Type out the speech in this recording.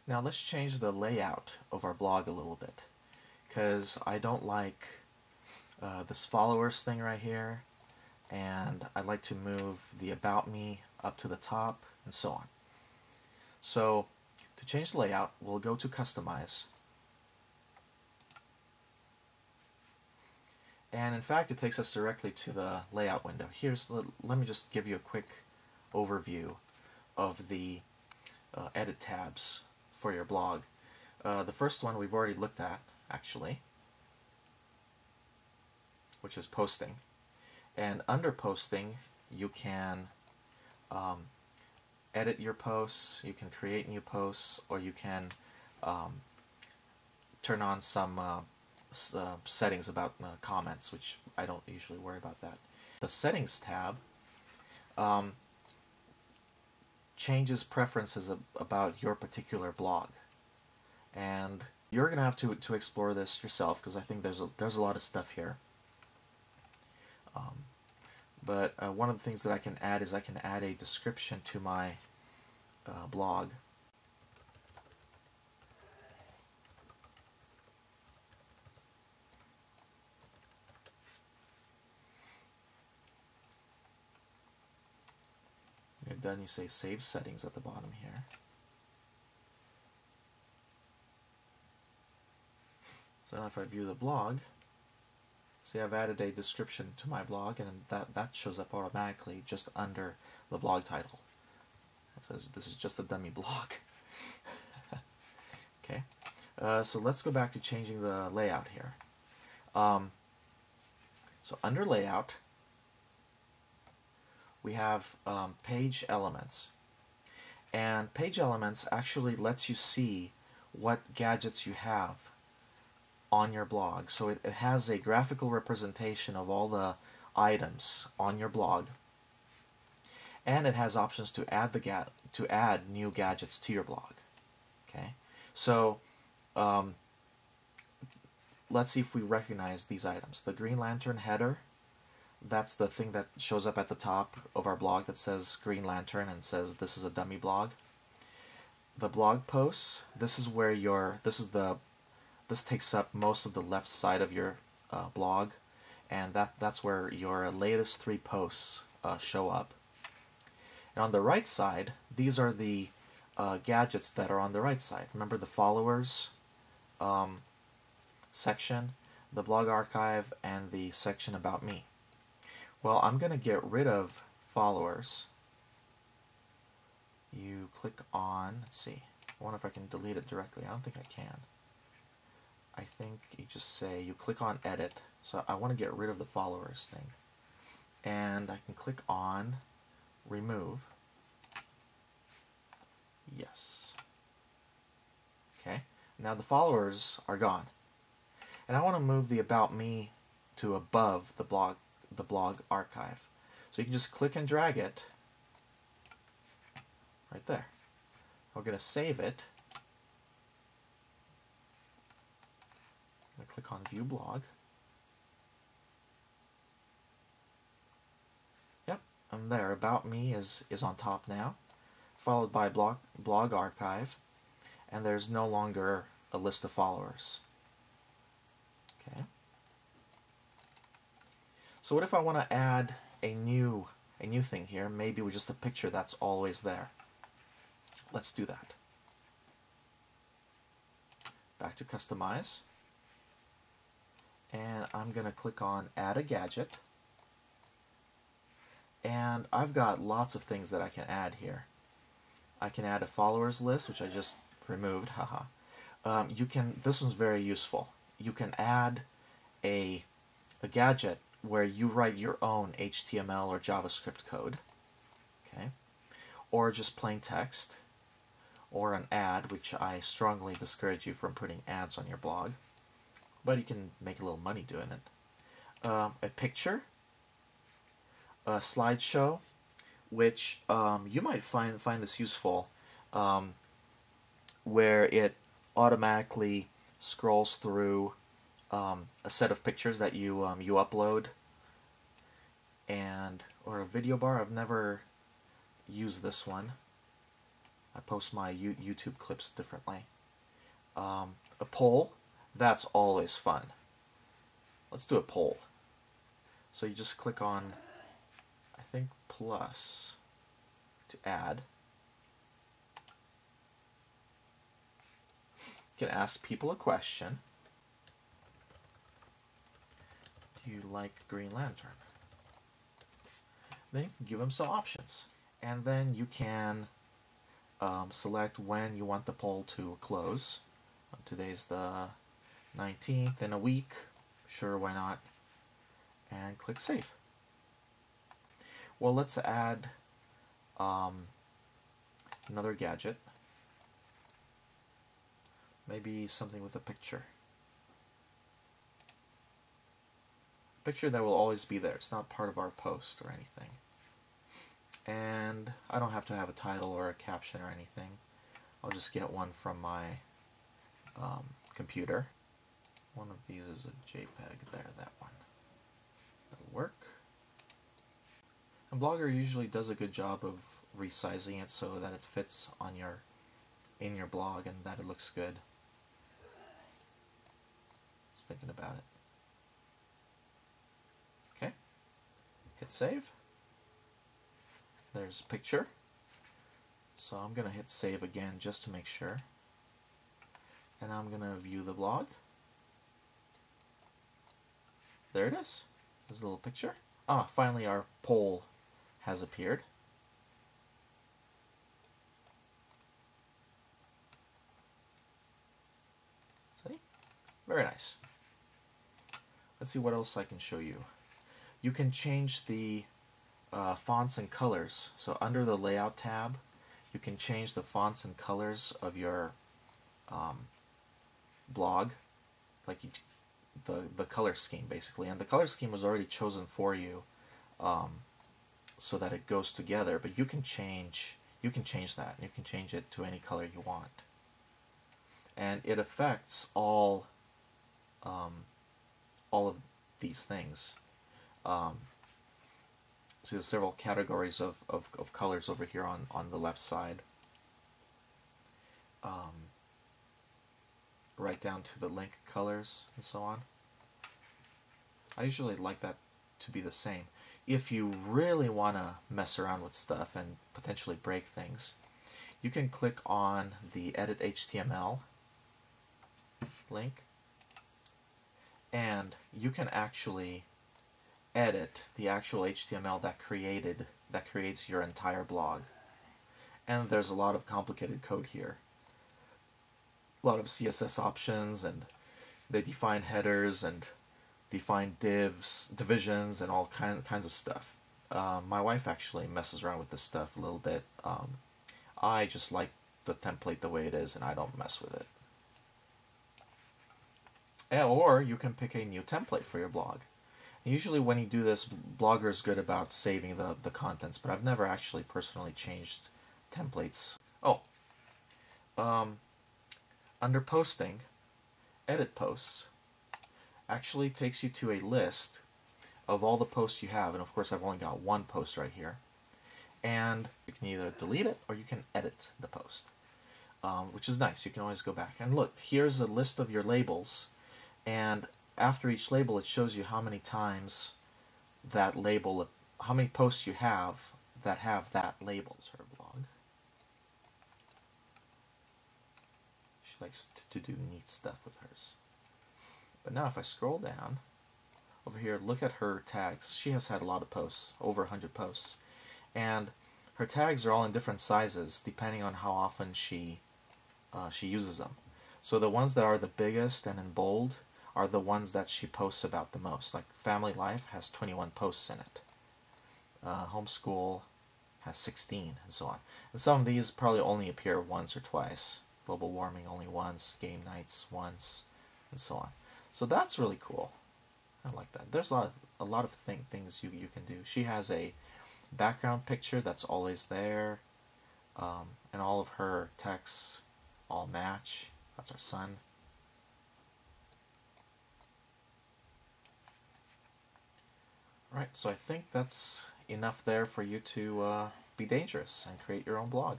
Now let's change the layout of our blog a little bit, because I don't like this followers thing right here, and I'd like to move the about me up to the top and so on. So to change the layout, we'll go to customize, and in fact it takes us directly to the layout window. Let me just give you a quick overview of the edit tabs for your blog. The first one we've already looked at, actually, which is posting. And under posting, you can edit your posts, you can create new posts, or you can turn on some settings about comments, which I don't usually worry about that. The settings tab changes preferences about your particular blog, and you're gonna have to explore this yourself, because I think there's a lot of stuff here. But one of the things that I can add is I can add a description to my blog. When you're done, you say Save Settings at the bottom here. So now if I view the blog, see, I've added a description to my blog, and that shows up automatically just under the blog title. It says this is just a dummy blog. Okay, so let's go back to changing the layout here. So under layout, we have page elements, and page elements actually lets you see what gadgets you have on your blog. So it has a graphical representation of all the items on your blog, and it has options to add new gadgets to your blog. Okay, so let's see if we recognize these items. The Green Lantern header, that's the thing that shows up at the top of our blog that says Green Lantern and says this is a dummy blog. The blog posts, this is where this takes up most of the left side of your blog, and that's where your latest 3 posts show up. And on the right side, these are the gadgets that are on the right side. Remember the followers section, the blog archive, and the section about me. Well, I'm going to get rid of followers. You click on, let's see, I wonder if I can delete it directly. I don't think I can. I think you just say, you click on edit. So I want to get rid of the followers thing. And I can click on remove. Yes. Okay, now the followers are gone. And I want to move the about me to above the blog archive. So you can just click and drag it right there. We're going to save it. I click on View Blog. Yep, and there, About Me is on top now, followed by Blog Archive, and there's no longer a list of followers. Okay. So what if I want to add a new thing here, maybe with just a picture that's always there? Let's do that. Back to Customize. And I'm going to click on Add a Gadget. And I've got lots of things that I can add here. I can add a followers list, which I just removed, haha. This one's very useful. You can add a gadget where you write your own HTML or JavaScript code, okay, or just plain text, or an ad, which I strongly discourage you from putting ads on your blog, but you can make a little money doing it. A picture, a slideshow, which you might find this useful, where it automatically scrolls through a set of pictures that you upload, or a video bar. I've never used this one. I post my YouTube clips differently. A poll, that's always fun. Let's do a poll. So you just click on, I think, plus to add. You can ask people a question. Do you like Green Lantern? Then you can give them some options. And then you can select when you want the poll to close. Today's the 19th, in a week. Sure, why not? And click Save. Well, let's add another gadget. Maybe something with a picture. A picture that will always be there. It's not part of our post or anything. And I don't have to have a title or a caption or anything. I'll just get one from my computer. One of these is a JPEG. There, that one. That'll work. And Blogger usually does a good job of resizing it so that it fits on in your blog and that it looks good. Just thinking about it. Okay. Hit save. There's a picture. So I'm going to hit save again just to make sure. And I'm going to view the blog. There it is. There's a little picture. Ah, finally our poll has appeared. See? Very nice. Let's see what else I can show you. You can change the fonts and colors. So under the Layout tab, you can change the fonts and colors of your blog, like the color scheme basically. And the color scheme was already chosen for you so that it goes together. But you can change that. You can change it to any color you want, and it affects all of these things. So there's several categories of colors over here on the left side. Right down to the link colors and so on. I usually like that to be the same. If you really want to mess around with stuff and potentially break things, you can click on the Edit HTML link, and you can actually edit the actual HTML that creates your entire blog. And there's a lot of complicated code here. A lot of CSS options, and they define headers and define divisions and all kinds of stuff. My wife actually messes around with this stuff a little bit. I just like the template the way it is, and I don't mess with it. Or you can pick a new template for your blog. Usually when you do this, Blogger is good about saving the contents, but I've never actually personally changed templates. Oh, under posting, edit posts actually takes you to a list of all the posts you have, and of course I've only got one post right here. And you can either delete it or you can edit the post, which is nice. You can always go back and look. Here's a list of your labels, and after each label it shows you how many times that label, how many posts you have that have that label. This is her blog. She likes to do neat stuff with hers. But now if I scroll down over here, look at her tags. She has had a lot of posts, over 100 posts, and her tags are all in different sizes depending on how often she uses them. So the ones that are the biggest and in bold are the ones that she posts about the most. Like Family Life has 21 posts in it. Homeschool has 16, and so on. And some of these probably only appear once or twice. Global warming only once, game nights once, and so on. So that's really cool. I like that. There's a lot of things you can do. She has a background picture that's always there, and all of her texts all match. That's our son. Right, so I think that's enough there for you to be dangerous and create your own blog.